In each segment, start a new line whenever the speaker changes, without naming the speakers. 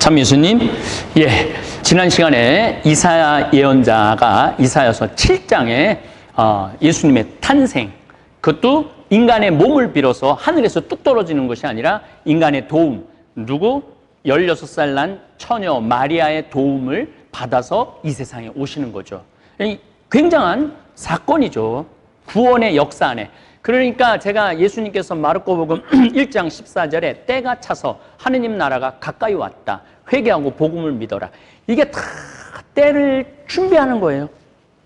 참 예수님, 지난 시간에 이사야 예언자가 이사야서 7장에 예수님의 탄생, 그것도 인간의 몸을 빌어서 하늘에서 뚝 떨어지는 것이 아니라 인간의 도움, 누구? 16살 난 처녀 마리아의 도움을 받아서 이 세상에 오시는 거죠. 굉장한 사건이죠. 구원의 역사 안에. 그러니까 제가 예수님께서 마르코복음 1장 14절에 때가 차서 하느님 나라가 가까이 왔다. 회개하고 복음을 믿어라. 이게 다 때를 준비하는 거예요.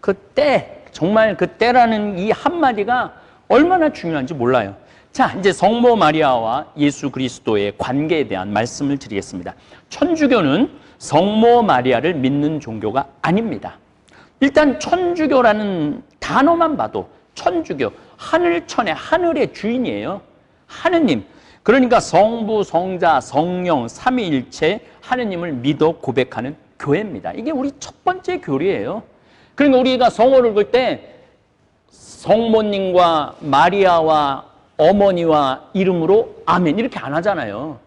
그 때, 정말 그 때라는 이 한마디가 얼마나 중요한지 몰라요. 자, 이제 성모 마리아와 예수 그리스도의 관계에 대한 말씀을 드리겠습니다. 천주교는 성모 마리아를 믿는 종교가 아닙니다. 일단 천주교라는 단어만 봐도 천주교, 하늘천의 하늘의 주인이에요. 하느님. 그러니까 성부, 성자, 성령, 삼위일체 하느님을 믿어 고백하는 교회입니다. 이게 우리 첫 번째 교리예요. 그러니까 우리가 성호를 볼 때 성모님과 마리아와 어머니와 이름으로 아멘 이렇게 안 하잖아요.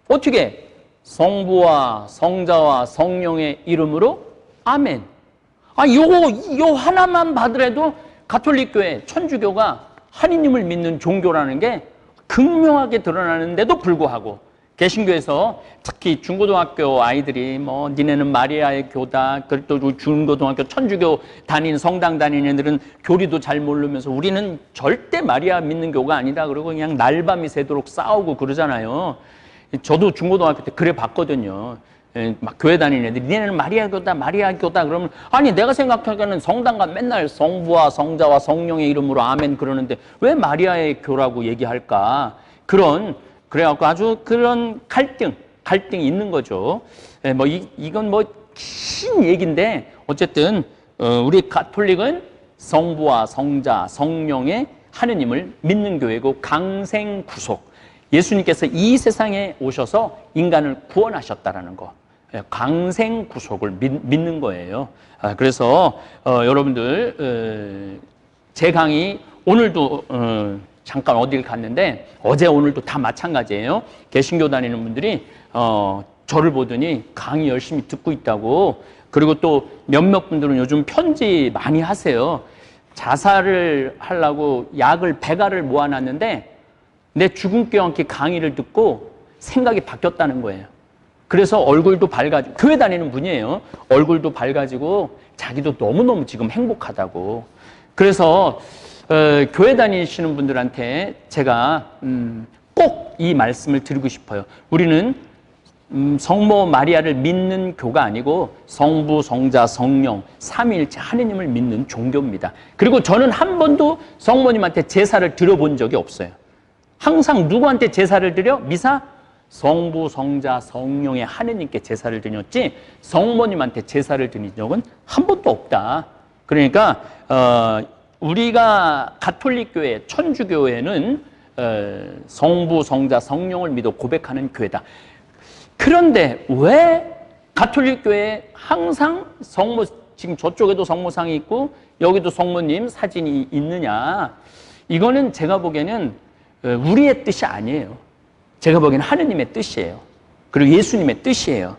어떻게? 성부와 성자와 성령의 이름으로 아멘. 요 하나만 받으라도 가톨릭 교회, 천주교가 하느님을 믿는 종교라는 게 극명하게 드러나는데도 불구하고 개신교에서 특히 중고등학교 아이들이 니네는 마리아의 교다, 그리고 또 중고등학교 천주교 다닌 성당 다니는 애들은 교리도 잘 모르면서 우리는 절대 마리아 믿는 교가 아니다 그러고 그냥 날밤이 새도록 싸우고 그러잖아요. 저도 중고등학교 때 그래 봤거든요. 막 교회 다니는 애들이 니네는 마리아 교다 그러면 아니 내가 생각하기에는 성당가 맨날 성부와 성자와 성령의 이름으로 아멘 그러는데 왜 마리아의 교라고 얘기할까? 그래갖고 아주 그런 갈등이 있는 거죠. 이건 긴 얘기인데 어쨌든 우리 가톨릭은 성부와 성자 성령의 하느님을 믿는 교회고 강생구속, 예수님께서 이 세상에 오셔서 인간을 구원하셨다라는 거, 강생구속을 믿는 거예요. 그래서 여러분들 제 강의 오늘도 잠깐 어딜 갔는데 어제 오늘도 다 마찬가지예요. 개신교 다니는 분들이 저를 보더니 강의 열심히 듣고 있다고, 그리고 또 몇몇 분들은 요즘 편지 많이 하세요. 자살을 하려고 배가를 모아놨는데 내 죽음께 함께 강의를 듣고 생각이 바뀌었다는 거예요. 그래서 얼굴도 밝아지고, 교회 다니는 분이에요. 얼굴도 밝아지고 자기도 너무너무 지금 행복하다고. 그래서 교회 다니시는 분들한테 제가 꼭 이 말씀을 드리고 싶어요. 우리는 성모 마리아를 믿는 교가 아니고 성부, 성자, 성령, 삼위일체 하느님을 믿는 종교입니다. 그리고 저는 한 번도 성모님한테 제사를 드려본 적이 없어요. 항상 누구한테 제사를 드려? 미사? 성부, 성자, 성령의 하느님께 제사를 드렸지 성모님한테 제사를 드린 적은 한 번도 없다. 그러니까 우리가 가톨릭 교회, 천주교회는 성부, 성자, 성령을 믿어 고백하는 교회다. 그런데 왜 가톨릭 교회에 항상 지금 저쪽에도 성모상이 있고 여기도 성모님 사진이 있느냐? 이거는 제가 보기에는 우리의 뜻이 아니에요. 제가 보기에는 하느님의 뜻이에요. 그리고 예수님의 뜻이에요.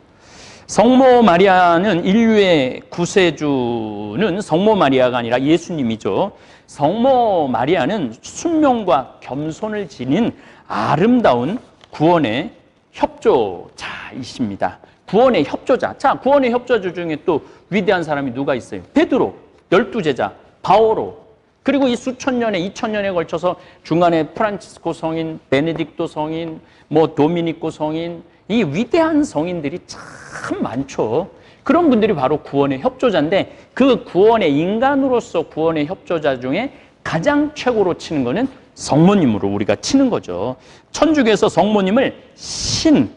성모 마리아는 인류의 구세주는 성모 마리아가 아니라 예수님이죠. 성모 마리아는 순명과 겸손을 지닌 아름다운 구원의 협조자이십니다. 구원의 협조자. 자, 구원의 협조자 중에 또 위대한 사람이 누가 있어요? 베드로, 12제자, 바오로. 그리고 이 수천 년에 2000년에 걸쳐서 중간에 프란치스코 성인, 베네딕토 성인, 도미니코 성인, 이 위대한 성인들이 참 많죠. 그런 분들이 바로 구원의 협조자인데 그 구원의 인간으로서 구원의 협조자 중에 가장 최고로 치는 거는 성모님으로 우리가 치는 거죠. 천주교에서 성모님을 신,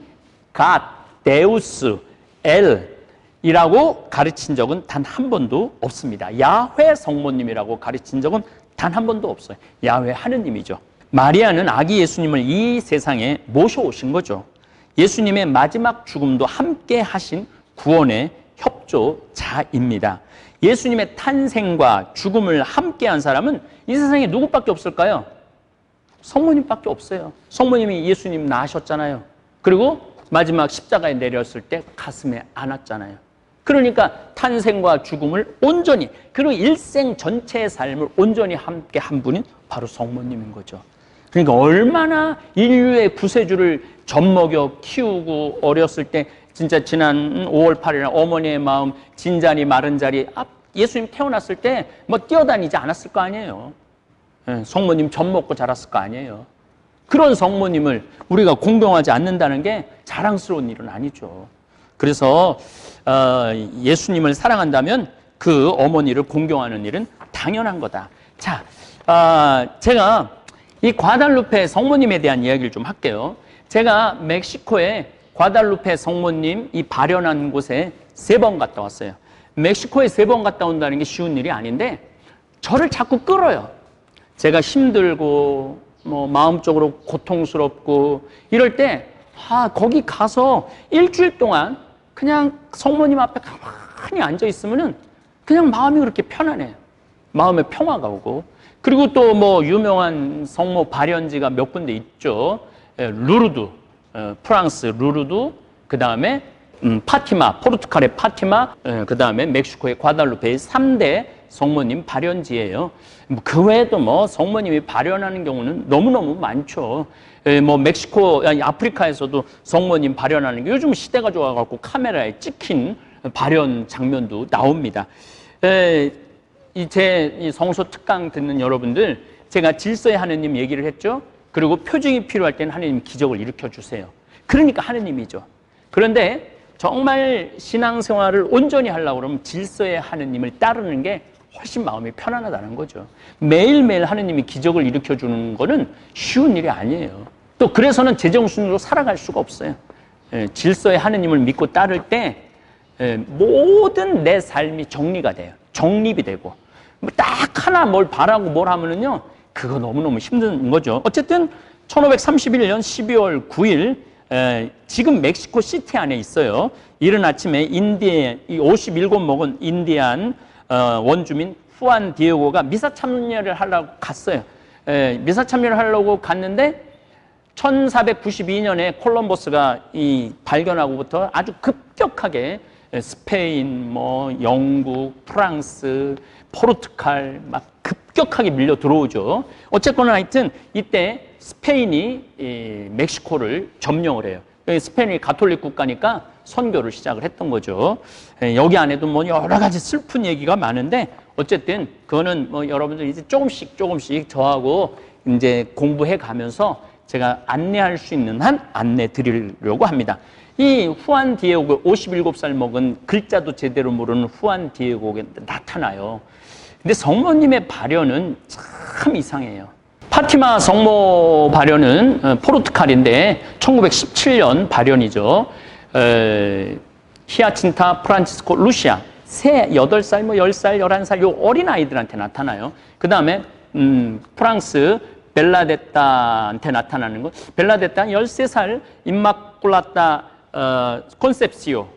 갓, 데우스, 엘이라고 가르친 적은 단 한 번도 없습니다. 야훼 성모님이라고 가르친 적은 단 한 번도 없어요. 야훼 하느님이죠. 마리아는 아기 예수님을 이 세상에 모셔오신 거죠. 예수님의 마지막 죽음도 함께 하신 구원의 협조자입니다. 예수님의 탄생과 죽음을 함께 한 사람은 이 세상에 누구밖에 없을까요? 성모님밖에 없어요. 성모님이 예수님 낳으셨잖아요. 그리고 마지막 십자가에 내렸을 때 가슴에 안았잖아요. 그러니까 탄생과 죽음을 온전히, 그리고 일생 전체의 삶을 온전히 함께 한 분이 바로 성모님인 거죠. 그러니까 얼마나 인류의 구세주를 젖먹여 키우고 어렸을 때 진짜 지난 5월 8일 어머니의 마음 진자리 마른 자리, 예수님 태어났을 때 뭐 뛰어다니지 않았을 거 아니에요. 성모님 젖먹고 자랐을 거 아니에요. 그런 성모님을 우리가 공경하지 않는다는 게 자랑스러운 일은 아니죠. 그래서 예수님을 사랑한다면 그 어머니를 공경하는 일은 당연한 거다. 자, 제가 이 과달루페 성모님에 대한 이야기를 좀 할게요. 제가 멕시코에 과달루페 성모님 이 발현한 곳에 3번 갔다 왔어요. 멕시코에 3번 갔다 온다는 게 쉬운 일이 아닌데 저를 자꾸 끌어요. 제가 힘들고 뭐 마음적으로 고통스럽고 이럴 때 거기 가서 일주일 동안 그냥 성모님 앞에 가만히 앉아 있으면은 그냥 마음이 그렇게 편안해요. 마음에 평화가 오고. 그리고 또 뭐 유명한 성모 발현지가 몇 군데 있죠. 루르드, 프랑스 루르드, 그 다음에 파티마, 포르투갈의 파티마, 그 다음에 멕시코의 과달루페의 3대 성모님 발현지예요. 그 외에도 뭐 성모님이 발현하는 경우는 너무너무 많죠. 뭐 멕시코, 아프리카에서도 성모님 발현하는 게 요즘 시대가 좋아갖고 카메라에 찍힌 발현 장면도 나옵니다. 이 성소 특강 듣는 여러분들, 제가 질서의 하느님 얘기를 했죠. 그리고 표징이 필요할 때는 하느님 기적을 일으켜 주세요. 그러니까 하느님이죠. 그런데 정말 신앙생활을 온전히 하려고 그러면 질서의 하느님을 따르는 게 훨씬 마음이 편안하다는 거죠. 매일매일 하느님이 기적을 일으켜 주는 거는 쉬운 일이 아니에요. 또 그래서는 제정신으로 살아갈 수가 없어요. 질서의 하느님을 믿고 따를 때 모든 내 삶이 정리가 돼요. 정립이 되고 딱 하나 뭘 바라고 뭘 하면은요, 그거 너무너무 힘든 거죠. 어쨌든 1531년 12월 9일 지금 멕시코 시티 안에 있어요. 이른 아침에 이 57 먹은 인디안 원주민 후안 디에고가 미사 참여를 하려고 갔어요. 미사 참여를 하려고 갔는데 1492년에 콜럼버스가 발견하고부터 아주 급격하게 스페인, 뭐 영국, 프랑스, 포르투갈 막 급격하게 밀려 들어오죠. 어쨌거나 하여튼 이때 스페인이 멕시코를 점령을 해요. 스페인이 가톨릭 국가니까 선교를 시작을 했던 거죠. 여기 안에도 뭐 여러 가지 슬픈 얘기가 많은데 어쨌든 그거는 뭐 여러분들 이제 조금씩 저하고 이제 공부해 가면서 제가 안내할 수 있는 한 안내 드리려고 합니다. 이 후안 디에고 57살 먹은 글자도 제대로 모르는 후안 디에고가 나타나요. 근데 성모님의 발현은 참 이상해요. 파티마 성모 발현은 포르투갈인데 1917년 발현이죠. 히아친타 프란치스코 루시아 8살, 뭐 10살, 11살 요 어린아이들한테 나타나요. 그 다음에 프랑스 벨라데타한테 나타나는 거. 벨라데타 13살 임마culata 콘셉시오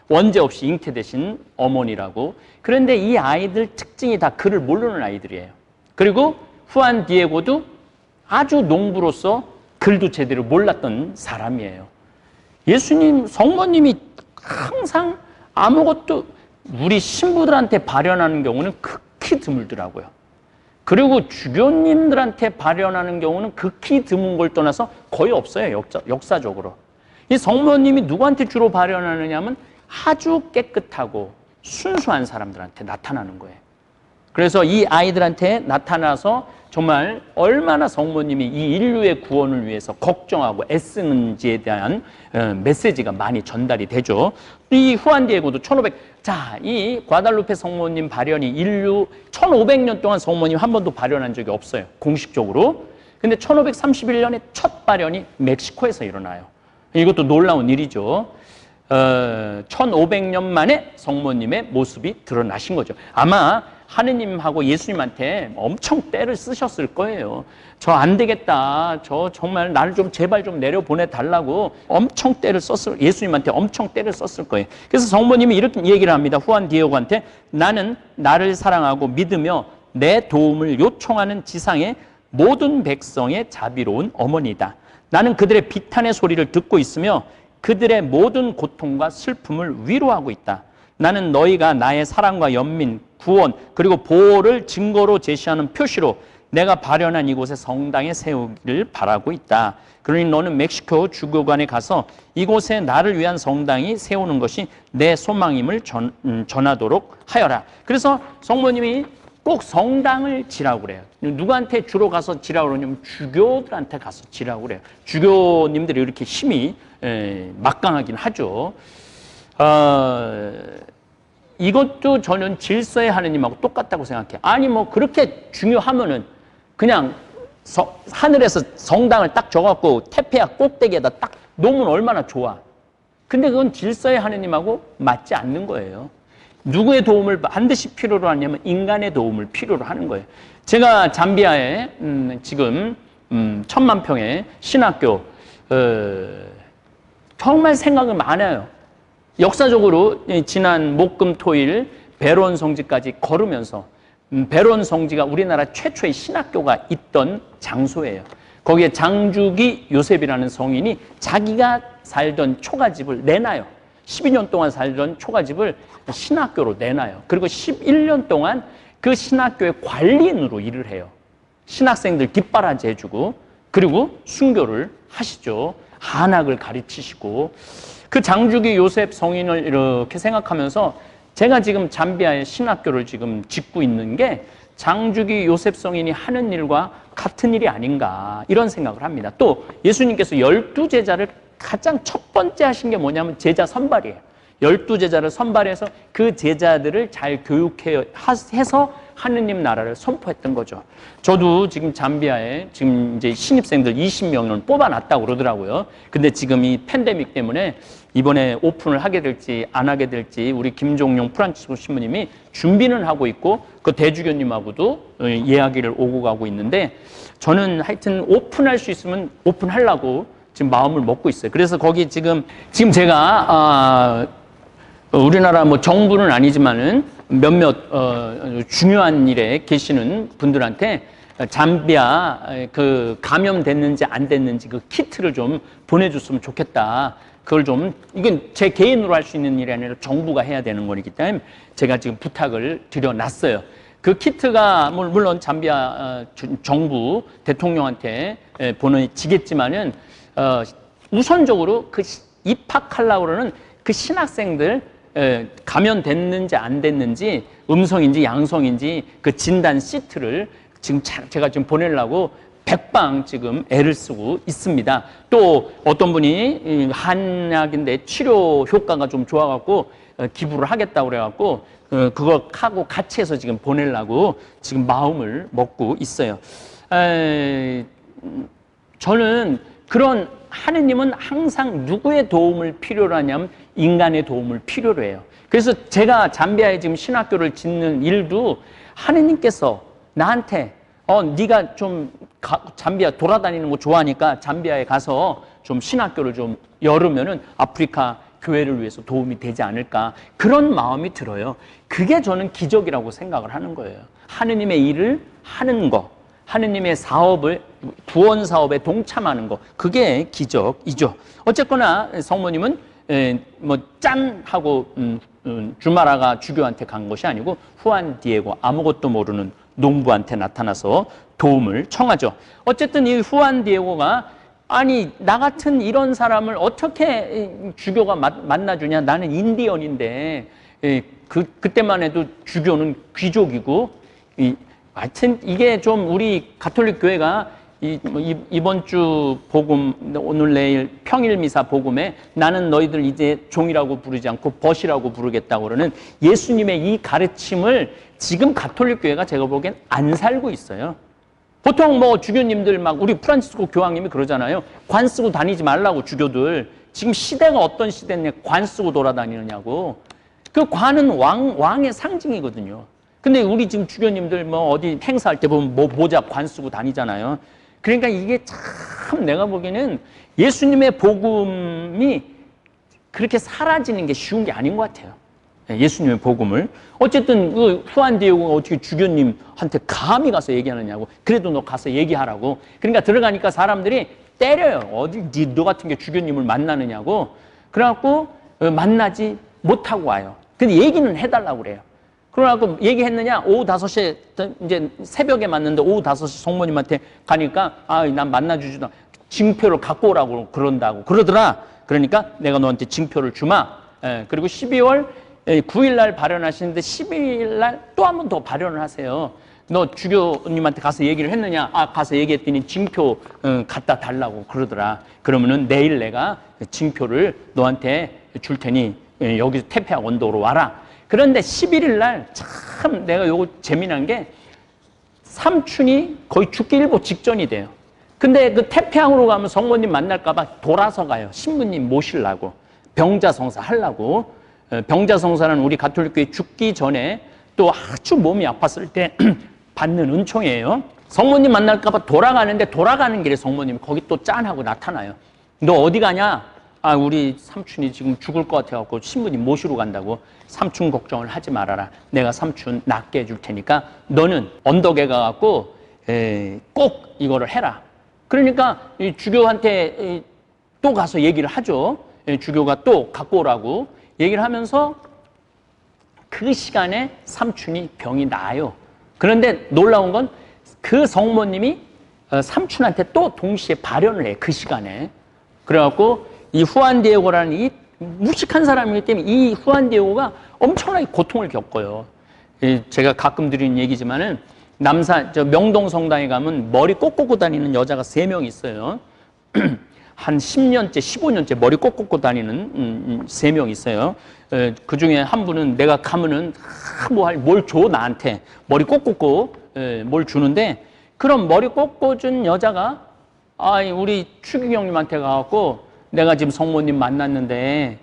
원죄 없이 잉태되신 어머니라고. 그런데 이 아이들 특징이 다 글을 모르는 아이들이에요. 그리고 후안 디에고도 아주 농부로서 글도 제대로 몰랐던 사람이에요. 예수님 성모님이 항상 아무것도 우리 신부들한테 발현하는 경우는 극히 드물더라고요. 그리고 주교님들한테 발현하는 경우는 극히 드문 걸 떠나서 거의 없어요. 역사적으로. 이 성모님이 누구한테 주로 발현하느냐 하면 아주 깨끗하고 순수한 사람들한테 나타나는 거예요. 그래서 이 아이들한테 나타나서 정말 얼마나 성모님이 이 인류의 구원을 위해서 걱정하고 애쓰는지에 대한 메시지가 많이 전달이 되죠. 이 후안 디에고도 이 과달루페 성모님 발현이 인류 1500년 동안 성모님 한 번도 발현한 적이 없어요. 공식적으로. 근데 1531년에 첫 발현이 멕시코에서 일어나요. 이것도 놀라운 일이죠. 1500년 만에 성모님의 모습이 드러나신 거죠. 아마 하느님하고 예수님한테 엄청 때를 쓰셨을 거예요. 저 안 되겠다. 저 정말 나를 좀 제발 좀 내려보내달라고 엄청 때를 예수님한테 엄청 때를 썼을 거예요. 그래서 성모님이 이렇게 얘기를 합니다. 후안 디에고한테 나는 나를 사랑하고 믿으며 내 도움을 요청하는 지상의 모든 백성의 자비로운 어머니다. 나는 그들의 비탄의 소리를 듣고 있으며 그들의 모든 고통과 슬픔을 위로하고 있다. 나는 너희가 나의 사랑과 연민, 구원, 그리고 보호를 증거로 제시하는 표시로 내가 발현한 이곳에 성당에 세우기를 바라고 있다. 그러니 너는 멕시코 주교관에 가서 이곳에 나를 위한 성당이 세우는 것이 내 소망임을 전하도록 하여라. 그래서 성모님이 꼭 성당을 지라고 그래요. 누구한테 주로 가서 지라고 그러냐면 주교들한테 가서 지라고 그래요. 주교님들이 이렇게 힘이 막강하긴 하죠. 이것도 저는 질서의 하느님하고 똑같다고 생각해요. 아니 뭐 그렇게 중요하면은 그냥 하늘에서 성당을 딱 줘갖고 태페야 꼭대기에다 딱 놓으면 얼마나 좋아. 근데 그건 질서의 하느님하고 맞지 않는 거예요. 누구의 도움을 반드시 필요로 하냐면 인간의 도움을 필요로 하는 거예요. 제가 잠비아에 지금 1000만 평의 신학교 정말 생각이 많아요. 역사적으로 지난 목금 토일 베론 성지까지 걸으면서 베론 성지가 우리나라 최초의 신학교가 있던 장소예요. 거기에 장주기 요셉이라는 성인이 자기가 살던 초가집을 내놔요. 12년 동안 살던 초가집을 신학교로 내놔요. 그리고 11년 동안 그 신학교의 관리인으로 일을 해요. 신학생들 깃바라지 해주고 그리고 순교를 하시죠. 한학을 가르치시고 그 장주기 요셉 성인을 이렇게 생각하면서 제가 지금 잠비아의 신학교를 지금 짓고 있는 게 장주기 요셉 성인이 하는 일과 같은 일이 아닌가 이런 생각을 합니다. 또 예수님께서 12제자를 가장 첫 번째 하신 게 뭐냐면 제자 선발이에요. 12제자를 선발해서 그 제자들을 잘 교육해서 하느님 나라를 선포했던 거죠. 저도 지금 잠비아에 지금 이제 신입생들 20명을 뽑아놨다고 그러더라고요. 근데 지금 이 팬데믹 때문에 이번에 오픈을 하게 될지 안 하게 될지 우리 김종용 프란치스코 신부님이 준비는 하고 있고 그 대주교님하고도 이야기를 오고 가고 있는데 저는 하여튼 오픈할 수 있으면 오픈하려고 지금 마음을 먹고 있어요. 그래서 거기 지금 제가 우리나라 뭐 정부는 아니지만은 몇몇 중요한 일에 계시는 분들한테 잠비아 그 감염됐는지 안 됐는지 그 키트를 좀 보내줬으면 좋겠다. 그걸 좀 이건 제 개인으로 할 수 있는 일이 아니라 정부가 해야 되는 거기 때문에 제가 지금 부탁을 드려놨어요. 그 키트가 물론 잠비아 정부 대통령한테 보내지겠지만은 우선적으로 그 입학하려고 그러는 그 신학생들 감염됐는지 안 됐는지 음성인지 양성인지 그 진단 시트를 지금 제가 지금 보내려고 백방 지금 애를 쓰고 있습니다. 또 어떤 분이 한약인데 치료 효과가 좀 좋아갖고 기부를 하겠다고 그래갖고 그거 하고 같이 해서 지금 보내려고 지금 마음을 먹고 있어요. 저는 그런 하느님은 항상 누구의 도움을 필요로 하냐면 인간의 도움을 필요로 해요. 그래서 제가 잠비아에 지금 신학교를 짓는 일도 하느님께서 나한테 네가 좀 잠비아 돌아다니는 거 좋아하니까 잠비아에 가서 좀 신학교를 좀 열으면은 아프리카 교회를 위해서 도움이 되지 않을까 그런 마음이 들어요. 그게 저는 기적이라고 생각을 하는 거예요. 하느님의 일을 하는 거, 하느님의 사업을 구원 사업에 동참하는 거 그게 기적이죠. 어쨌거나 성모님은 뭐 짠 하고 주마라가 주교한테 간 것이 아니고 후안 디에고 아무것도 모르는 농부한테 나타나서 도움을 청하죠. 어쨌든 이 후안 디에고가 아니 나 같은 이런 사람을 어떻게 주교가 만나주냐. 나는 인디언인데 그때만 해도 주교는 귀족이고 하여튼 이게 좀 우리 가톨릭 교회가 이번 주 복음 오늘 내일 평일 미사 복음에 나는 너희들 이제 종이라고 부르지 않고 벗이라고 부르겠다고 그러는 예수님의 이 가르침을 지금 가톨릭 교회가 제가 보기엔 안 살고 있어요. 보통 뭐 주교님들 막 우리 프란치스코 교황님이 그러잖아요. 관 쓰고 다니지 말라고 주교들. 지금 시대가 어떤 시대냐 관 쓰고 돌아다니느냐고. 그 관은 왕의 상징이거든요. 근데 우리 지금 주교님들 뭐 어디 행사할 때 보면 뭐 모자 관 쓰고 다니잖아요. 그러니까 이게 참 내가 보기에는 예수님의 복음이 그렇게 사라지는 게 쉬운 게 아닌 것 같아요. 예수님의 복음을. 어쨌든 그 후안 디에고가 어떻게 주교님한테 감히 가서 얘기하느냐고. 그래도 너 가서 얘기하라고. 그러니까 들어가니까 사람들이 때려요. 어디 너 같은 게 주교님을 만나느냐고. 그래갖고 만나지 못하고 와요. 근데 얘기는 해달라고 그래요. 그래갖고 얘기했느냐? 오후 5시에 이제 새벽에 만났는데 오후 5시 성모님한테 가니까 난 만나주지도 않아. 징표를 갖고 오라고 그러더라. 그러니까 내가 너한테 징표를 주마. 그리고 12월 9일 날 발현하시는데 12일 날 또 한 번 더 발현을 하세요. 너 주교님한테 가서 얘기를 했느냐? 가서 얘기했더니 징표 갖다 달라고 그러더라. 그러면은 내일 내가 징표를 너한테 줄 테니 여기서 태페학 원도로 와라. 그런데 11일 날 참 내가 요거 재미난 게 삼촌이 거의 죽기 일보 직전이 돼요. 근데 그 태평으로 가면 성모님 만날까봐 돌아서 가요. 신부님 모시려고. 병자성사 하려고. 병자성사는 우리 가톨릭교회 죽기 전에 또 아주 몸이 아팠을 때 받는 은총이에요. 성모님 만날까봐 돌아가는데 돌아가는 길에 성모님이 거기 또 짠하고 나타나요. 너 어디 가냐? 우리 삼촌이 지금 죽을 것 같아갖고 신부님 모시러 간다고. 삼촌 걱정을 하지 말아라. 내가 삼촌 낫게 해줄 테니까 너는 언덕에 가갖고 꼭 이거를 해라. 그러니까 이 주교한테 또 가서 얘기를 하죠. 주교가 또 갖고 오라고 얘기를 하면서 그 시간에 삼촌이 병이 나아요. 그런데 놀라운 건 그 성모님이 삼촌한테 또 동시에 발현을 해. 그 시간에. 그래갖고 이 후안 디에고라는 이 무식한 사람이기 때문에 이 후안 디에고가 엄청나게 고통을 겪어요. 제가 가끔 드리는 얘기지만은 명동 성당에 가면 머리 꼭 꽂고 다니는 여자가 3명 있어요. 한 10년째, 15년째 머리 꼭 꽂고 다니는 3명 있어요. 그 중에 한 분은 내가 가면은 뭘 줘, 나한테. 머리 꼭 꽂고 뭘 주는데, 그럼 머리 꼭 꽂은 여자가 우리 추기경님한테 가갖고 내가 지금 성모님 만났는데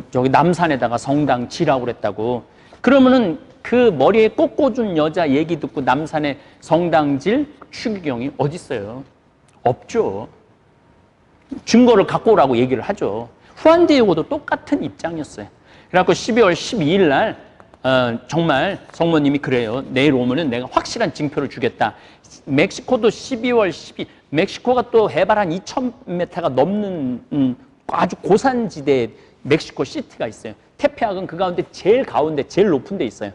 저기 남산에다가 성당 지라고 그랬다고. 그러면은 그 머리에 꼭 꽂은 여자 얘기 듣고 남산에 성당질 추기경이 어딨어요? 없죠. 증거를 갖고 오라고 얘기를 하죠. 후안 디에고도 똑같은 입장이었어요. 그래갖고 12월 12일 날 정말 성모님이 그래요. 내일 오면은 내가 확실한 징표를 주겠다. 멕시코도 12월 12일, 멕시코가 또 해발 한 2,000m가 넘는 아주 고산지대에 멕시코 시티가 있어요. 테페학은 그 가운데 제일 가운데 제일 높은 데 있어요.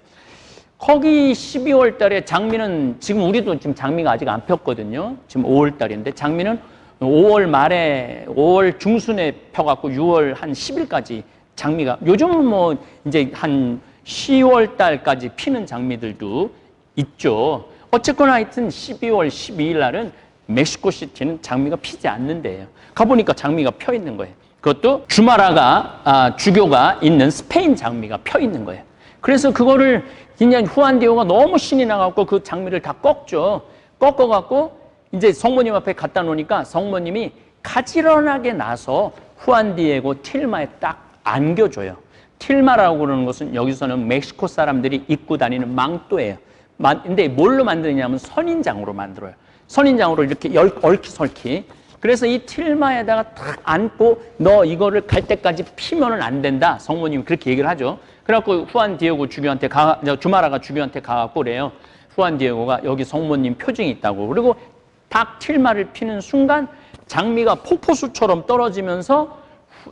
거기 12월 달에 장미는 지금 우리도 지금 장미가 아직 안 폈거든요. 지금 5월 달인데 장미는 5월 말에 5월 중순에 펴갖고 6월 한 10일까지 장미가 요즘은 뭐 이제 한 10월 달까지 피는 장미들도 있죠. 어쨌거나 하여튼 12월 12일 날은 멕시코 시티는 장미가 피지 않는 데예요. 가보니까 장미가 펴 있는 거예요. 그것도 주마라가 주교가 있는 스페인 장미가 펴 있는 거예요. 그래서 그거를 그냥 후안 디에고가 너무 신이 나갖고 그 장미를 다 꺾죠. 꺾어갖고 이제 성모님 앞에 갖다 놓으니까 성모님이 가지런하게 나서 후안 디에고 틸마에 딱 안겨줘요. 틸마라고 그러는 것은 여기서는 멕시코 사람들이 입고 다니는 망토예요. 근데 뭘로 만드냐면 선인장으로 만들어요. 선인장으로 이렇게 얽히설키. 그래서 이 틸마에다가 딱 안고 너 이거를 갈 때까지 피면은 안 된다. 성모님이 그렇게 얘기를 하죠. 그래갖고 후안 디에고 주교한테 주마라가 주교한테 가갖고 그래요. 후안 디에고가 여기 성모님 표징이 있다고. 그리고 딱 틸마를 피는 순간 장미가 폭포수처럼 떨어지면서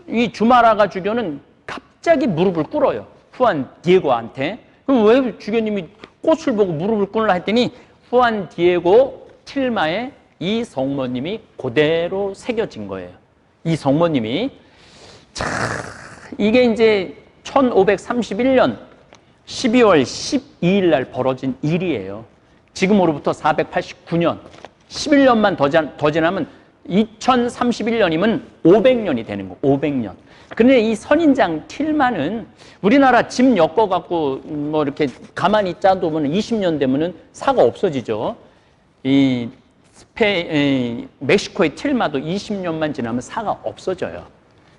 이 주마라가 주교는 갑자기 무릎을 꿇어요. 후안 디에고한테. 그럼 왜 주교님이 꽃을 보고 무릎을 꿇으라 했더니 후안 디에고 틸마에 이 성모님이 그대로 새겨진 거예요. 이 성모님이. 자, 이게 이제 1531년 12월 12일 날 벌어진 일이에요. 지금으로부터 489년, 11년만 더 지나면 2031년이면 500년이 되는 거, 500년. 그런데 이 선인장 틸마는 우리나라 집 엮어갖고 뭐 이렇게 가만히 짜두면 20년 되면은 사가 없어지죠. 이 멕시코의 틸마도 20년만 지나면 사가 없어져요.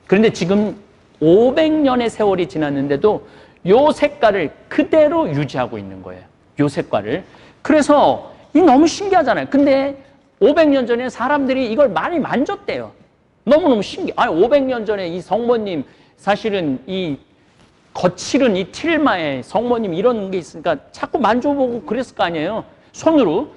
그런데 지금 500년의 세월이 지났는데도 요 색깔을 그대로 유지하고 있는 거예요. 요 색깔을. 그래서 이 너무 신기하잖아요. 근데 500년 전에 사람들이 이걸 많이 만졌대요. 너무너무 신기해. 500년 전에 이 성모님 사실은 이 거칠은 이 틸마에 성모님 이런 게 있으니까 자꾸 만져보고 그랬을 거 아니에요. 손으로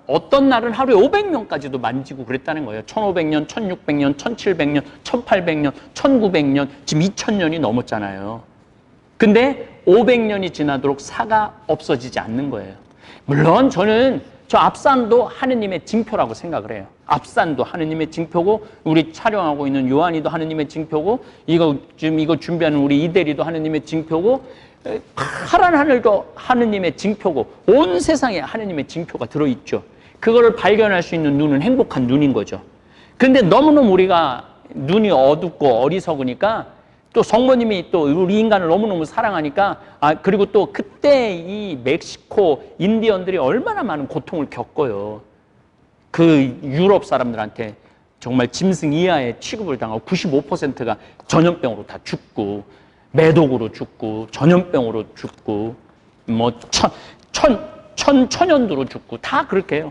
어떤 날은 하루에 500명까지도 만지고 그랬다는 거예요. 1500년, 1600년, 1700년, 1800년, 1900년, 지금 2000년이 넘었잖아요. 근데 500년이 지나도록 사가 없어지지 않는 거예요. 물론 저는 저 앞산도 하느님의 징표라고 생각을 해요. 앞산도 하느님의 징표고, 우리 촬영하고 있는 요한이도 하느님의 징표고, 지금 이거 준비하는 우리 이대리도 하느님의 징표고, 파란 하늘도 하느님의 징표고, 온 세상에 하느님의 징표가 들어있죠. 그거를 발견할 수 있는 눈은 행복한 눈인 거죠. 근데 너무너무 우리가 눈이 어둡고 어리석으니까, 또 성모님이 또 우리 인간을 너무너무 사랑하니까, 그리고 또 그때 이 멕시코 인디언들이 얼마나 많은 고통을 겪어요. 그 유럽 사람들한테 정말 짐승 이하의 취급을 당하고 95%가 전염병으로 다 죽고, 매독으로 죽고, 전염병으로 죽고, 뭐 천연두로 죽고 다 그렇게 해요.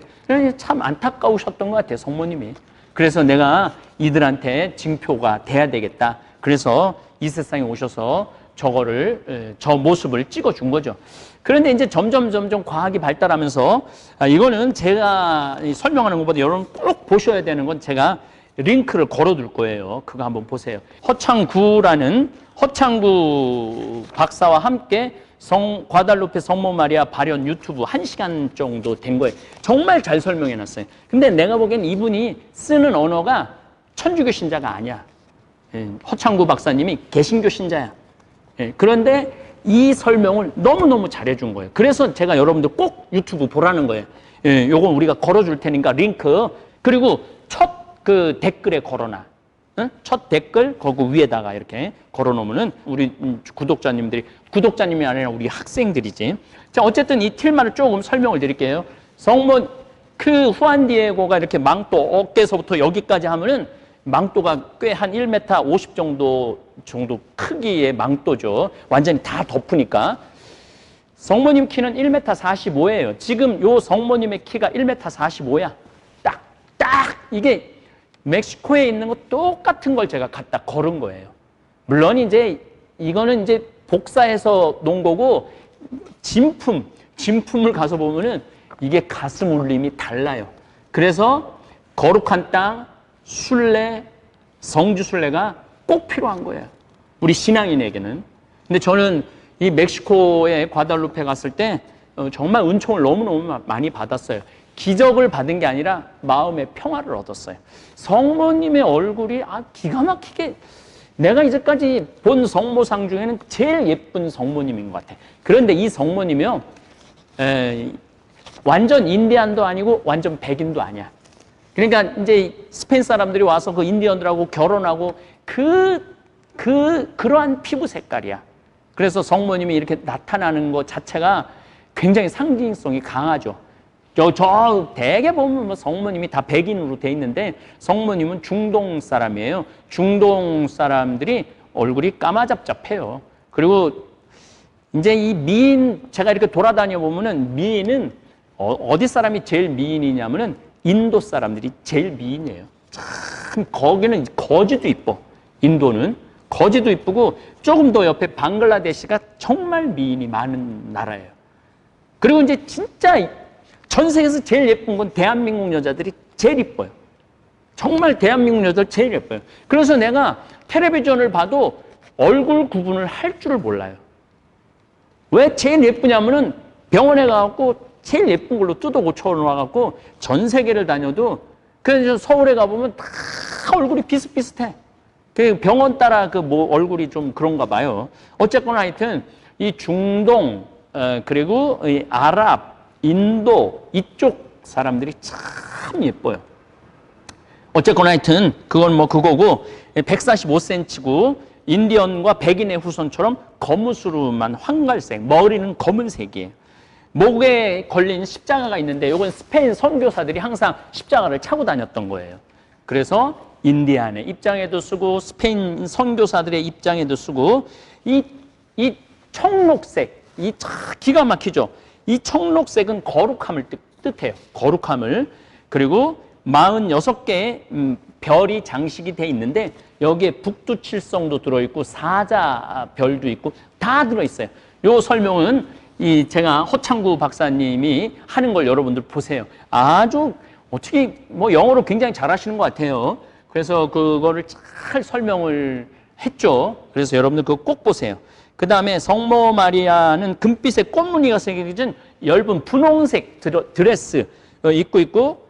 참 안타까우셨던 것 같아요, 성모님이. 그래서 내가 이들한테 징표가 돼야 되겠다. 그래서 이 세상에 오셔서 저 모습을 찍어준 거죠. 그런데 이제 점점 과학이 발달하면서, 이거는 제가 설명하는 것보다 여러분 꼭 보셔야 되는 건 제가 링크를 걸어둘 거예요. 그거 한번 보세요. 허창구 박사와 함께 과달루페 성모 마리아 발현 유튜브 1시간 정도 된 거예요. 정말 잘 설명해 놨어요. 근데 내가 보기엔 이분이 쓰는 언어가 천주교 신자가 아니야. 허창구 박사님이 개신교 신자야. 그런데 이 설명을 너무너무 잘해준 거예요. 그래서 제가 여러분들 꼭 유튜브 보라는 거예요. 요건 우리가 걸어줄 테니까 링크. 그리고 첫 그 댓글에 걸어놔. 첫 댓글 거기 위에다가 이렇게 걸어놓으면은 우리 구독자님이 아니라 우리 학생들이지. 자, 어쨌든 이 틸마를 조금 설명을 드릴게요. 그 후안 디에고가 이렇게 망토 어깨에서부터 여기까지 하면은 망토가 꽤 한 1m 50 정도 크기의 망토죠. 완전히 다 덮으니까. 성모님 키는 1m 45예요. 지금 요 성모님의 키가 1m 45야. 딱 이게 멕시코에 있는 거 똑같은 걸 제가 갖다 걸은 거예요. 물론 이제 이거는 이제 복사해서 놓은 거고, 진품을 가서 보면은 이게 가슴 울림이 달라요. 그래서 거룩한 땅, 순례, 성주 순례가 꼭 필요한 거예요. 우리 신앙인에게는. 근데 저는 이 멕시코에 과달루페 갔을 때 정말 은총을 너무너무 많이 받았어요. 기적을 받은 게 아니라 마음의 평화를 얻었어요. 성모님의 얼굴이 기가 막히게, 내가 이제까지 본 성모상 중에는 제일 예쁜 성모님인 것 같아요. 그런데 이 성모님이요, 완전 인디안도 아니고 완전 백인도 아니야. 그러니까 이제 스페인 사람들이 와서 그 인디언들하고 결혼하고 그러한 피부 색깔이야. 그래서 성모님이 이렇게 나타나는 것 자체가 굉장히 상징성이 강하죠. 저 대개 보면 뭐 성모님이 다 백인으로 돼 있는데, 성모님은 중동 사람이에요. 중동 사람들이 얼굴이 까마잡잡해요. 그리고 이제 이 미인, 제가 이렇게 돌아다녀 보면은 미인은 어디 사람이 제일 미인이냐면은 인도 사람들이 제일 미인이에요. 참 거기는 거지도 이뻐. 인도는 거지도 이쁘고, 조금 더 옆에 방글라데시가 정말 미인이 많은 나라예요. 그리고 이제 진짜 전 세계에서 제일 예쁜 건 대한민국 여자들이 제일 이뻐요. 정말 대한민국 여자들 제일 예뻐요. 그래서 내가 텔레비전을 봐도 얼굴 구분을 할 줄을 몰라요. 왜 제일 예쁘냐면은 병원에 가갖고 제일 예쁜 걸로 뜯어 고쳐놔갖고 전 세계를 다녀도, 그래서 서울에 가보면 다 얼굴이 비슷비슷해. 그 병원 따라 얼굴이 좀 그런가 봐요. 어쨌거나 하여튼 이 중동, 그리고 이 아랍, 인도 이쪽 사람들이 참 예뻐요. 어쨌거나 하여튼 그건 뭐 그거고, 145cm고 인디언과 백인의 후손처럼 거무스름한 황갈색, 머리는 검은색이에요. 목에 걸린 십자가가 있는데, 이건 스페인 선교사들이 항상 십자가를 차고 다녔던 거예요. 그래서 인디안의 입장에도 쓰고 스페인 선교사들의 입장에도 쓰고, 이 청록색, 기가 막히죠. 이 청록색은 거룩함을 뜻해요. 거룩함을. 그리고 46개의 별이 장식이 돼 있는데, 여기에 북두칠성도 들어있고 사자별도 있고 다 들어있어요. 이 설명은 제가 허창구 박사님이 하는 걸 여러분들 보세요. 아주 어떻게 뭐 영어로 굉장히 잘하시는 것 같아요. 그래서 그거를 잘 설명을 했죠. 그래서 여러분들 그거 꼭 보세요. 그 다음에 성모 마리아는 금빛의 꽃무늬가 새겨진 엷은 분홍색 드레스 입고 있고,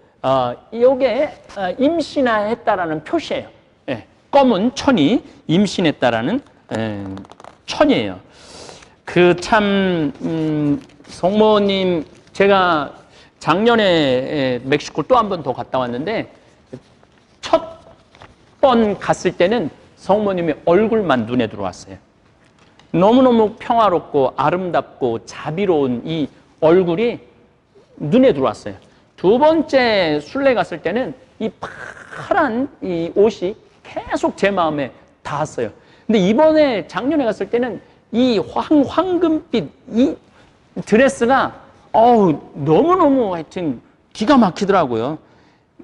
이게 임신했다라는 표시예요. 예, 검은 천이 임신했다라는 천이에요. 그 참 성모님, 제가 작년에 멕시코 또 한 번 더 갔다 왔는데, 첫 번 갔을 때는 성모님의 얼굴만 눈에 들어왔어요. 너무너무 평화롭고 아름답고 자비로운 이 얼굴이 눈에 들어왔어요. 두 번째 순례 갔을 때는 이 파란 이 옷이 계속 제 마음에 닿았어요. 근데 이번에 작년에 갔을 때는 이 황금빛 이 드레스가 너무너무 하여튼 기가 막히더라고요.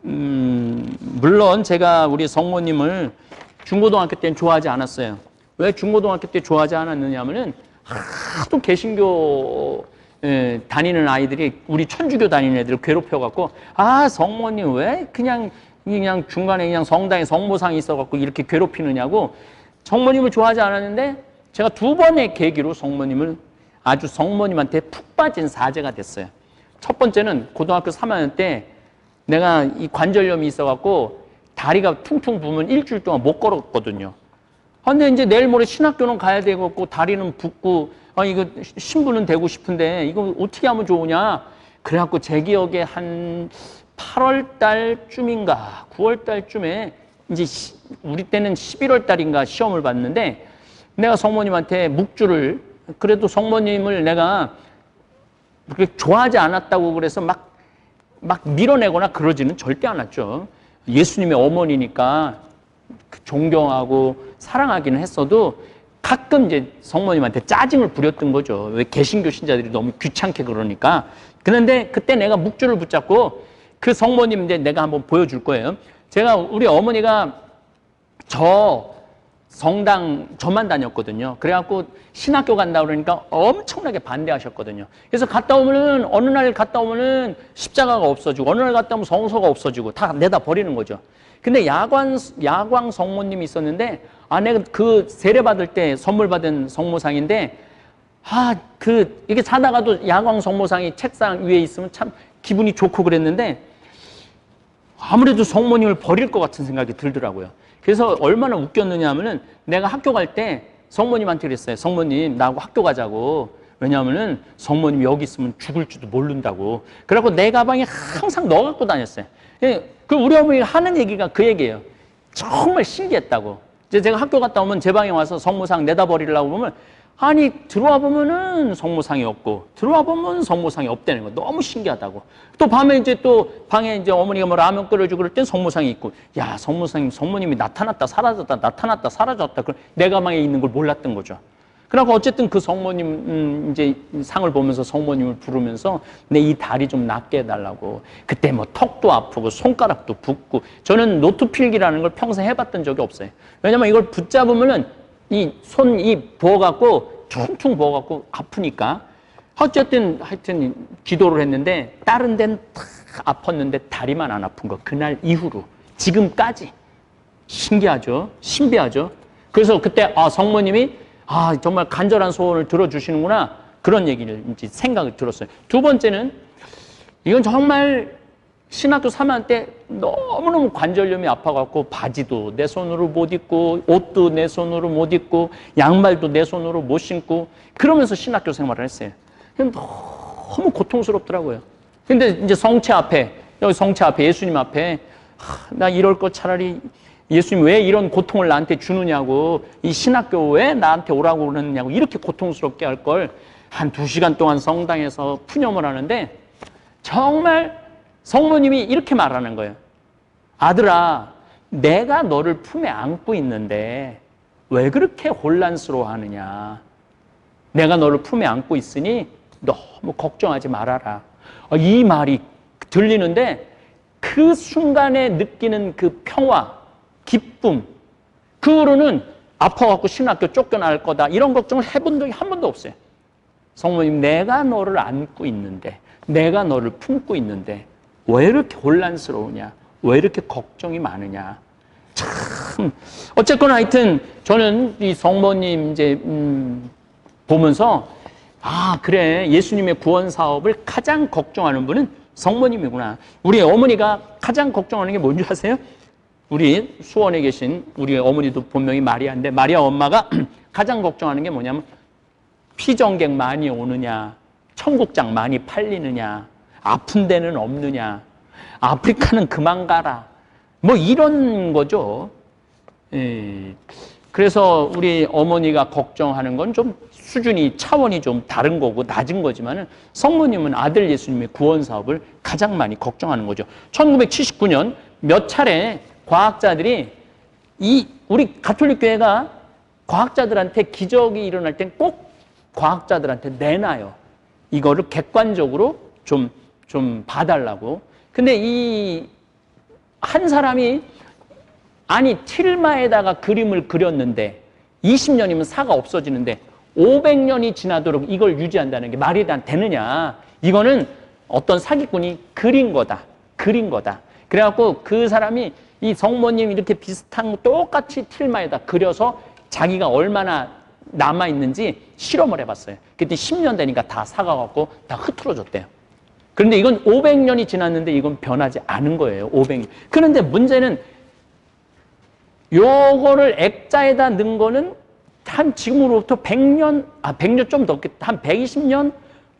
물론 제가 우리 성모님을 중고등학교 때는 좋아하지 않았어요. 왜 중고등학교 때 좋아하지 않았느냐면은 하도 개신교 다니는 아이들이 우리 천주교 다니는 애들을 괴롭혀갖고, 성모님 왜 그냥 중간에 그냥 성당에 성모상이 있어갖고 이렇게 괴롭히느냐고 성모님을 좋아하지 않았는데, 제가 두 번의 계기로 아주 성모님한테 푹 빠진 사제가 됐어요. 첫 번째는 고등학교 3학년 때 내가 이 관절염이 있어갖고 다리가 퉁퉁 부으면 일주일 동안 못 걸었거든요. 근데 이제 내일 모레 신학교는 가야 되고 다리는 붓고, 이거 신부는 되고 싶은데 이거 어떻게 하면 좋으냐. 그래갖고 제 기억에 한 8월 달쯤인가 9월 달쯤에 이제 우리 때는 11월 달인가 시험을 봤는데, 내가 성모님한테 묵주를, 그래도 성모님을 내가 그렇게 좋아하지 않았다고 그래서 막 밀어내거나 그러지는 절대 않았죠. 예수님의 어머니니까 존경하고 사랑하기는 했어도 가끔 이제 성모님한테 짜증을 부렸던 거죠. 왜 개신교 신자들이 너무 귀찮게 그러니까. 그런데 그때 내가 묵주를 붙잡고 그 성모님 이제 내가 한번 보여줄 거예요. 우리 어머니가 성당 저만 다녔거든요. 그래갖고 신학교 간다 그러니까 엄청나게 반대하셨거든요. 그래서 어느 날 갔다 오면은 십자가가 없어지고, 어느 날 갔다 오면 성서가 없어지고 다 내다 버리는 거죠. 근데 야광 성모님이 있었는데, 내가 그 세례 받을 때 선물 받은 성모상인데, 이게 자다가도 야광 성모상이 책상 위에 있으면 참 기분이 좋고 그랬는데, 아무래도 성모님을 버릴 것 같은 생각이 들더라고요. 그래서 얼마나 웃겼느냐 하면은, 내가 학교 갈 때 성모님한테 그랬어요. 성모님, 나하고 학교 가자고. 왜냐하면은 성모님이 여기 있으면 죽을지도 모른다고. 그래갖고 내 가방에 항상 넣어 갖고 다녔어요. 우리 어머니가 하는 얘기가 그 얘기예요. 정말 신기했다고. 이제 제가 학교 갔다 오면 제 방에 와서 성모상 내다 버리려고 보면, 들어와 보면은 성모상이 없고, 들어와 보면 성모상이 없다는 거. 너무 신기하다고. 또 밤에 이제 또 방에 이제 어머니가 뭐 라면 끓여주고 그럴 땐 성모상이 있고, 성모님이 나타났다, 사라졌다, 나타났다, 사라졌다. 내 가방에 있는 걸 몰랐던 거죠. 그러고 어쨌든 그 성모님 이제 상을 보면서 성모님을 부르면서 내 이 다리 좀 낫게 해달라고. 그때 뭐 턱도 아프고 손가락도 붓고, 저는 노트필기라는 걸 평생 해봤던 적이 없어요. 왜냐면 이걸 붙잡으면은 이 손이 부어갖고 퉁퉁 부어갖고 아프니까. 어쨌든 하여튼 기도를 했는데, 다른 데는 다 아팠는데 다리만 안 아픈 거. 그날 이후로 지금까지. 신기하죠? 신비하죠? 그래서 그때 성모님이 정말 간절한 소원을 들어주시는구나, 그런 얘기를 이제 생각을 들었어요. 두 번째는, 이건 정말 신학교 3학년 때 너무너무 관절염이 아파갖고 바지도 내 손으로 못 입고, 옷도 내 손으로 못 입고, 양말도 내 손으로 못 신고, 그러면서 신학교 생활을 했어요. 너무 고통스럽더라고요. 근데 이제 여기 성체 앞에, 예수님 앞에, 나 이럴 거 차라리 예수님 왜 이런 고통을 나한테 주느냐고, 이 신학교 왜 나한테 오라고 그러느냐고, 이렇게 고통스럽게 할 걸 한 2시간 동안 성당에서 푸념을 하는데, 정말 성모님이 이렇게 말하는 거예요. 아들아, 내가 너를 품에 안고 있는데 왜 그렇게 혼란스러워 하느냐. 내가 너를 품에 안고 있으니 너무 걱정하지 말아라. 이 말이 들리는데, 그 순간에 느끼는 그 평화, 기쁨, 그 후로는 아파갖고 신학교 쫓겨날 거다, 이런 걱정을 해본 적이 한 번도 없어요. 성모님, 내가 너를 안고 있는데, 내가 너를 품고 있는데 왜 이렇게 혼란스러우냐? 왜 이렇게 걱정이 많으냐? 참, 어쨌거나 하여튼 저는 이 성모님 이제 보면서 그래, 예수님의 구원 사업을 가장 걱정하는 분은 성모님이구나. 우리 어머니가 가장 걱정하는 게 뭔지 아세요? 우리 수원에 계신 우리 어머니도 본명이 마리아인데, 마리아 엄마가 가장 걱정하는 게 뭐냐면 피정객 많이 오느냐, 청국장 많이 팔리느냐, 아픈 데는 없느냐, 아프리카는 그만 가라, 뭐 이런 거죠. 그래서 우리 어머니가 걱정하는 건 좀 수준이, 차원이 좀 다른 거고 낮은 거지만은 성모님은 아들 예수님의 구원 사업을 가장 많이 걱정하는 거죠. 1979년 몇 차례 과학자들이 우리 가톨릭 교회가 과학자들한테 기적이 일어날 땐 꼭 과학자들한테 내놔요. 이거를 객관적으로 좀 봐달라고. 근데 이 한 사람이 틀마에다가 그림을 그렸는데 20년이면 사가 없어지는데 500년이 지나도록 이걸 유지한다는 게 말이 되느냐. 이거는 어떤 사기꾼이 그린 거다. 그래갖고 그 사람이 이 성모님 이렇게 비슷한 거 똑같이 틀마에다 그려서 자기가 얼마나 남아있는지 실험을 해봤어요. 그때 10년 되니까 다 사가갖고 다 흐트러졌대요. 그런데 이건 500년이 지났는데 이건 변하지 않은 거예요. 500년. 그런데 문제는 요거를 액자에다 넣은 거는 한 지금으로부터 100년 좀 넘겠다. 한 120년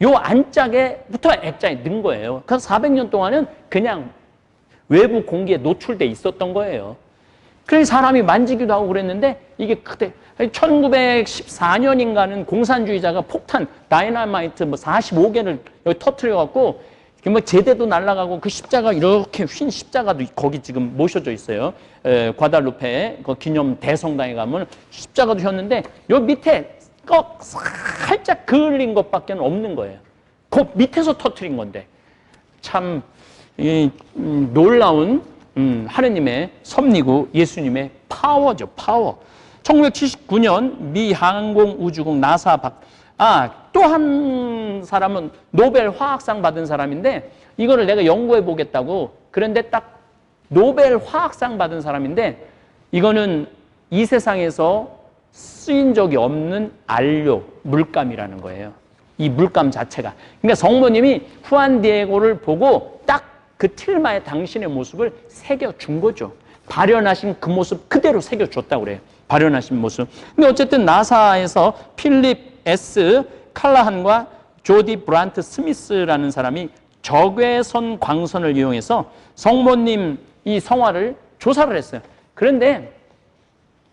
요 안짝에부터 액자에 넣은 거예요. 그래서 400년 동안은 그냥 외부 공기에 노출돼 있었던 거예요. 그래서 사람이 만지기도 하고 그랬는데 이게 그때 1914년인가는 공산주의자가 폭탄 다이너마이트 45개를 여기 터뜨려갖고 뭐 제대도 날아가고 그 십자가 이렇게 휜 십자가도 거기 지금 모셔져 있어요. 과달루페 그 기념 대성당에 가면 십자가도 혔는데 요 밑에 꼭 살짝 그을린 것밖에 없는 거예요. 그 밑에서 터뜨린 건데 참 놀라운 하느님의 섭리고 예수님의 파워죠. 파워. 1979년 미 항공우주국 나사 또 한 사람은 노벨 화학상 받은 사람인데 이거를 내가 연구해 보겠다고, 그런데 딱 노벨 화학상 받은 사람인데 이거는 이 세상에서 쓰인 적이 없는 안료, 물감이라는 거예요. 이 물감 자체가. 그러니까 성모님이 후안 디에고를 보고 딱 그 틀마에 당신의 모습을 새겨준 거죠. 발현하신 그 모습 그대로 새겨줬다고 그래요. 발현하신 모습. 근데 어쨌든 나사에서 필립 S. 칼라한과 조디 브란트 스미스라는 사람이 적외선 광선을 이용해서 성모님 이 성화를 조사를 했어요. 그런데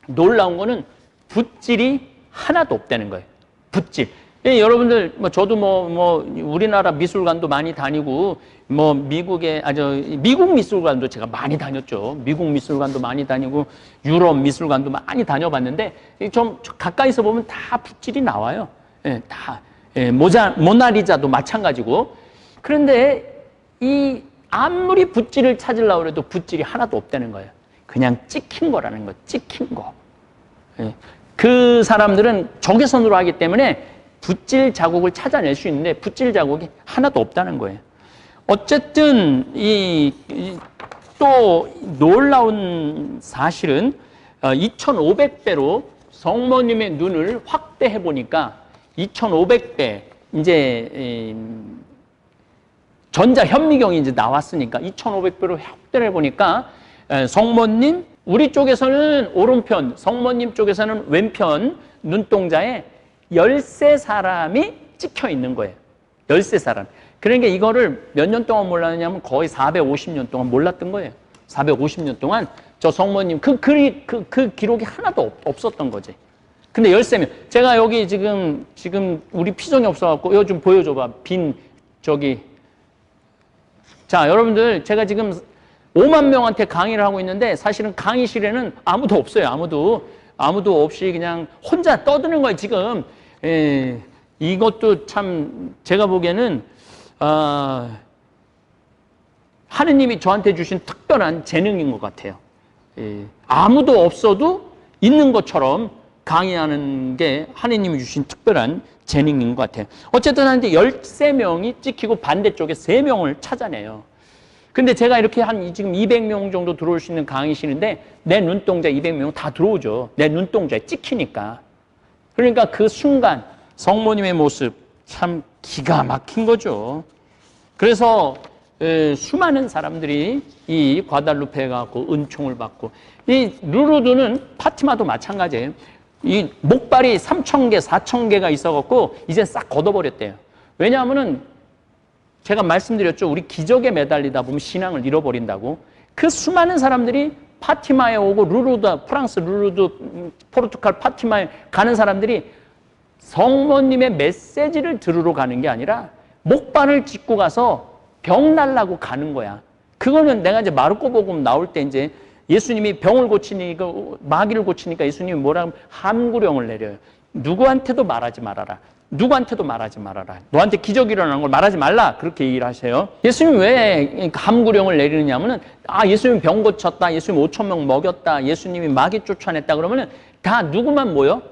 놀라운 거는 붓질이 하나도 없다는 거예요. 붓질. 여러분들 저도 우리나라 미술관도 많이 다니고 미국 미술관도 제가 많이 다녔죠. 미국 미술관도 많이 다니고 유럽 미술관도 많이 다녀봤는데 좀 가까이서 보면 다 붓질이 나와요. 다 모나리자도 마찬가지고. 그런데 아무리 붓질을 찾으려고 해도 붓질이 하나도 없다는 거예요. 그냥 찍힌 거라는 거예요. 찍힌 거. 그 사람들은 적외선으로 하기 때문에 붓질 자국을 찾아낼 수 있는데 붓질 자국이 하나도 없다는 거예요. 어쨌든 또 놀라운 사실은 2500배로 성모님의 눈을 확대해 보니까 2500배 이제 전자현미경이 이제 나왔으니까 2500배로 확대를 해 보니까 성모님 우리 쪽에서는 오른편, 성모님 쪽에서는 왼편 눈동자에 13사람이 찍혀 있는 거예요. 13사람. 그러니까 이거를 몇 년 동안 몰랐냐면 거의 450년 동안 몰랐던 거예요. 450년 동안 저 성모님 그 기록이 하나도 없었던 거지. 근데 13명. 제가 여기 지금 우리 피정이 없어갖고 이거 좀 보여줘봐. 자, 여러분들 제가 지금 5만 명한테 강의를 하고 있는데 사실은 강의실에는 아무도 없어요. 아무도 없이 그냥 혼자 떠드는 거예요, 지금. 이것도 참 제가 보기에는 하느님이 저한테 주신 특별한 재능인 것 같아요. 아무도 없어도 있는 것처럼 강의하는 게 하느님이 주신 특별한 재능인 것 같아요. 어쨌든 한데 13명이 찍히고 반대쪽에 3명을 찾아내요. 근데 제가 이렇게 지금 200명 정도 들어올 수 있는 강의실인데 내 눈동자 200명 다 들어오죠. 내 눈동자에 찍히니까. 그러니까 그 순간 성모님의 모습 참 기가 막힌 거죠. 그래서 수많은 사람들이 이 과달루페에 가고 은총을 받고, 이 루르드는 파티마도 마찬가지예요. 이 목발이 3,000개, 4,000개가 있어갖고 이제 싹 걷어버렸대요. 왜냐하면은 제가 말씀드렸죠. 우리 기적에 매달리다 보면 신앙을 잃어버린다고. 그 수많은 사람들이 파티마에 오고 루르드, 프랑스 루르드, 포르투갈 파티마에 가는 사람들이 성모님의 메시지를 들으러 가는 게 아니라 목발을 짚고 가서 병 날라고 가는 거야. 그거는 내가 이제 마르코 복음 나올 때 이제 예수님이 병을 고치니까, 마귀를 고치니까 예수님이 뭐라 하면 함구령을 내려요. 누구한테도 말하지 말아라. 누구한테도 말하지 말아라. 너한테 기적이 일어나는 걸 말하지 말라. 그렇게 얘기를 하세요. 예수님이 왜 함구령을 내리느냐면은, 예수님이 병 고쳤다. 예수님 5,000명 먹였다. 예수님이 마귀 쫓아냈다. 그러면은 다 누구만 모여?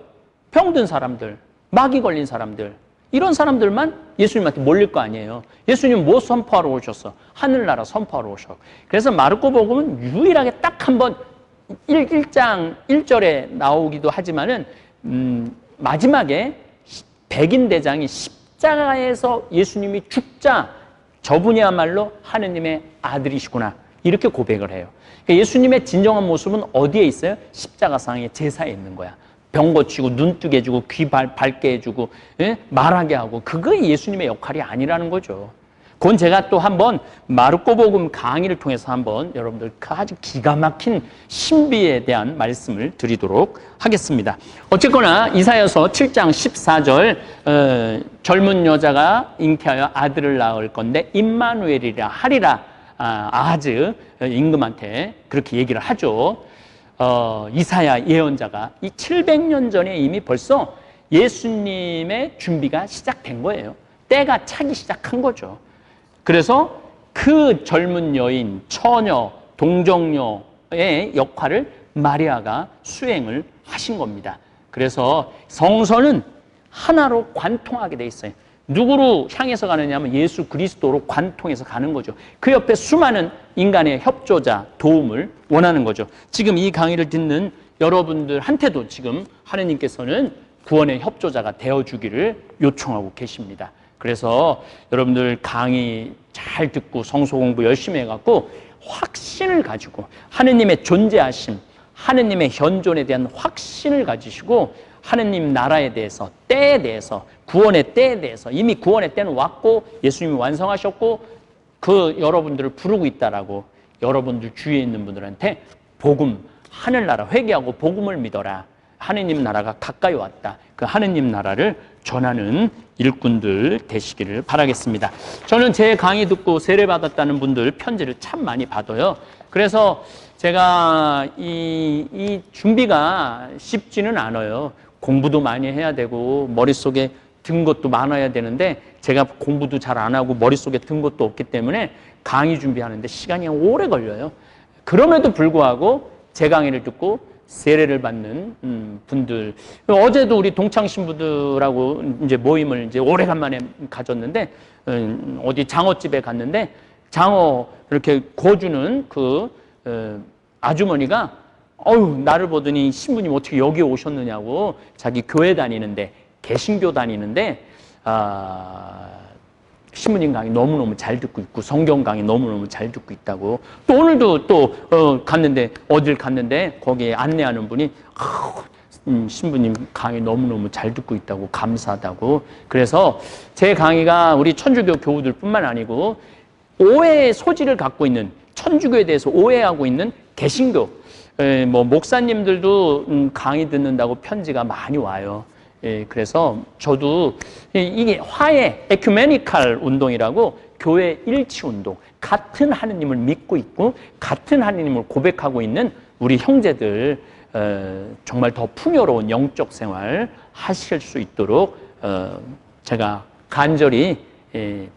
병든 사람들, 마귀 걸린 사람들. 이런 사람들만 예수님한테 몰릴 거 아니에요. 예수님 뭐 선포하러 오셨어? 하늘나라 선포하러 오셨어. 그래서 마르코 복음은 유일하게 딱 한 번 1장 1절에 나오기도 하지만은 마지막에 백인 대장이 십자가에서 예수님이 죽자 저분이야말로 하느님의 아들이시구나 이렇게 고백을 해요. 그러니까 예수님의 진정한 모습은 어디에 있어요? 십자가상의 제사에 있는 거야. 병 고치고 눈 뜨게 해주고 귀 밝게 해주고, 예? 말하게 하고, 그거 예수님의 역할이 아니라는 거죠. 그건 제가 또 한번 마르코 복음 강의를 통해서 한번 여러분들 아주 기가 막힌 신비에 대한 말씀을 드리도록 하겠습니다. 어쨌거나 이사야서 7장 14절 젊은 여자가 잉태하여 아들을 낳을 건데 임마누엘이라 하리라. 아하즈 임금한테 그렇게 얘기를 하죠. 이사야 예언자가 이 700년 전에 이미 벌써 예수님의 준비가 시작된 거예요. 때가 차기 시작한 거죠. 그래서 그 젊은 여인, 처녀, 동정녀의 역할을 마리아가 수행을 하신 겁니다. 그래서 성서는 하나로 관통하게 돼 있어요. 누구로 향해서 가느냐 하면 예수 그리스도로 관통해서 가는 거죠. 그 옆에 수많은 인간의 협조자, 도움을 원하는 거죠. 지금 이 강의를 듣는 여러분들한테도 지금 하느님께서는 구원의 협조자가 되어주기를 요청하고 계십니다. 그래서 여러분들 강의 잘 듣고 성서 공부 열심히 해갖고 확신을 가지고 하느님의 존재하심, 하느님의 현존에 대한 확신을 가지시고 하느님 나라에 대해서, 때에 대해서, 구원의 때에 대해서 이미 구원의 때는 왔고 예수님이 완성하셨고 그 여러분들을 부르고 있다라고 여러분들 주위에 있는 분들한테 복음, 하늘나라 회개하고 복음을 믿어라. 하느님 나라가 가까이 왔다. 그 하느님 나라를 전하는 일꾼들 되시기를 바라겠습니다. 저는 제 강의 듣고 세례받았다는 분들 편지를 참 많이 받아요. 그래서 제가 이 준비가 쉽지는 않아요. 공부도 많이 해야 되고 머릿속에 든 것도 많아야 되는데 제가 공부도 잘 안 하고 머릿속에 든 것도 없기 때문에 강의 준비하는데 시간이 오래 걸려요. 그럼에도 불구하고 제 강의를 듣고 세례를 받는 분들, 어제도 우리 동창 신부들하고 이제 모임을 이제 오래간만에 가졌는데 어디 장어집에 갔는데 장어 이렇게 구워주는 그 아주머니가 나를 보더니 신부님 어떻게 여기 오셨느냐고, 자기 교회 다니는데 개신교 다니는데 신부님 강의 너무너무 잘 듣고 있고 성경 강의 너무너무 잘 듣고 있다고. 또 오늘도 또 갔는데 어딜 갔는데 거기에 안내하는 분이 신부님 강의 너무너무 잘 듣고 있다고 감사하다고. 그래서 제 강의가 우리 천주교 교우들 뿐만 아니고 오해의 소지를 갖고 있는, 천주교에 대해서 오해하고 있는 개신교 뭐 목사님들도 강의 듣는다고 편지가 많이 와요. 그래서 저도 이게 화해, 에큐메니칼 운동이라고 교회 일치 운동, 같은 하느님을 믿고 있고 같은 하느님을 고백하고 있는 우리 형제들 정말 더 풍요로운 영적 생활 하실 수 있도록 제가 간절히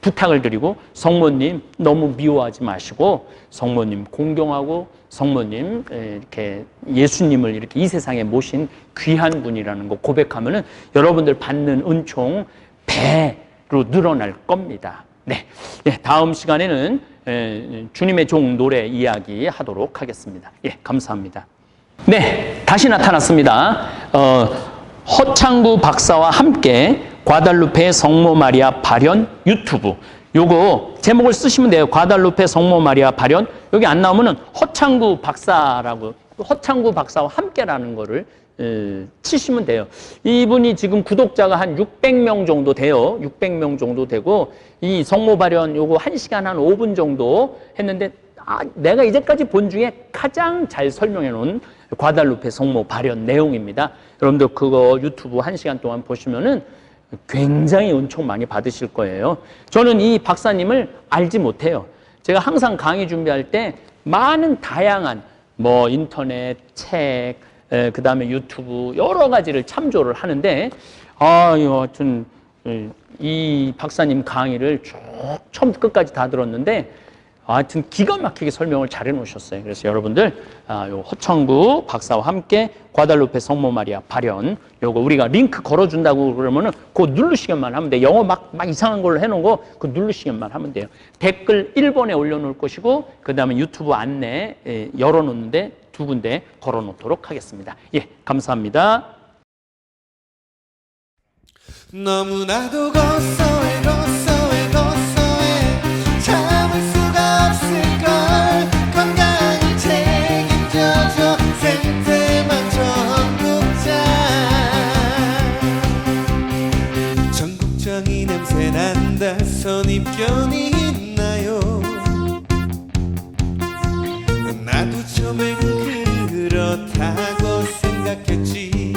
부탁을 드리고 성모님 너무 미워하지 마시고 성모님 공경하고 성모님 이렇게 예수님을 이렇게 이 세상에 모신 귀한 분이라는 거 고백하면은 여러분들 받는 은총 배로 늘어날 겁니다. 네, 다음 시간에는 주님의 종 노래 이야기 하도록 하겠습니다. 감사합니다. 네, 다시 나타났습니다. 허창구 박사와 함께 과달루페 성모 마리아 발현 유튜브. 요거 제목을 쓰시면 돼요. 과달루페 성모 마리아 발현. 여기 안 나오면은 허창구 박사라고, 허창구 박사와 함께라는 거를 치시면 돼요. 이분이 지금 구독자가 한 600명 정도 돼요. 600명 정도 되고, 이 성모 발현 요거 1시간 한 5분 정도 했는데, 내가 이제까지 본 중에 가장 잘 설명해 놓은 과달루페 성모 발현 내용입니다. 여러분들 그거 유튜브 1시간 동안 보시면은 굉장히 은총 많이 받으실 거예요. 저는 이 박사님을 알지 못해요. 제가 항상 강의 준비할 때 많은 다양한 뭐 인터넷, 책, 그 다음에 유튜브 여러 가지를 참조를 하는데, 하여튼 이 박사님 강의를 쭉 처음부터 끝까지 다 들었는데, 하여튼 기가 막히게 설명을 잘 해놓으셨어요. 그래서 여러분들 요 허창구 박사와 함께 과달루페 성모 마리아 발현, 요거 우리가 링크 걸어준다고 그러면은 그거 누르시기만 하면 돼요. 영어 막 이상한 걸로 해놓은 거 그거 누르시기만 하면 돼요. 댓글 1번에 올려놓을 것이고, 그 다음에 유튜브 안내 열어놓는데 2군데 걸어놓도록 하겠습니다. 감사합니다.
너무나도 고소해 참을 수가 없을걸. 건강을 책임져줘 생태만 전국장. 전국장이 냄새 난다. 선입견이 있나요? 나도 처음엔 그렇다고 생각했지.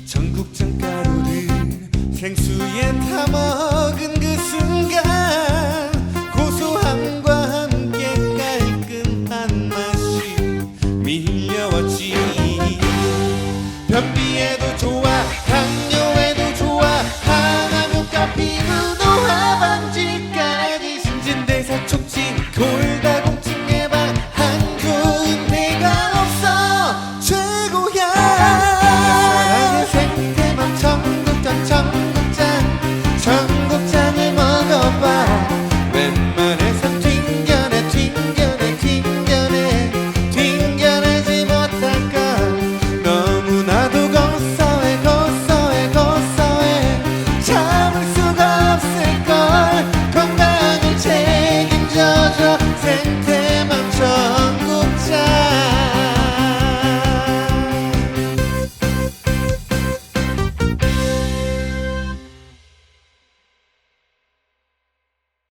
전국장 가루를 생수에 타먹은 그 순간 고소함과 함께 깔끔한 맛이 밀려왔지. 변비에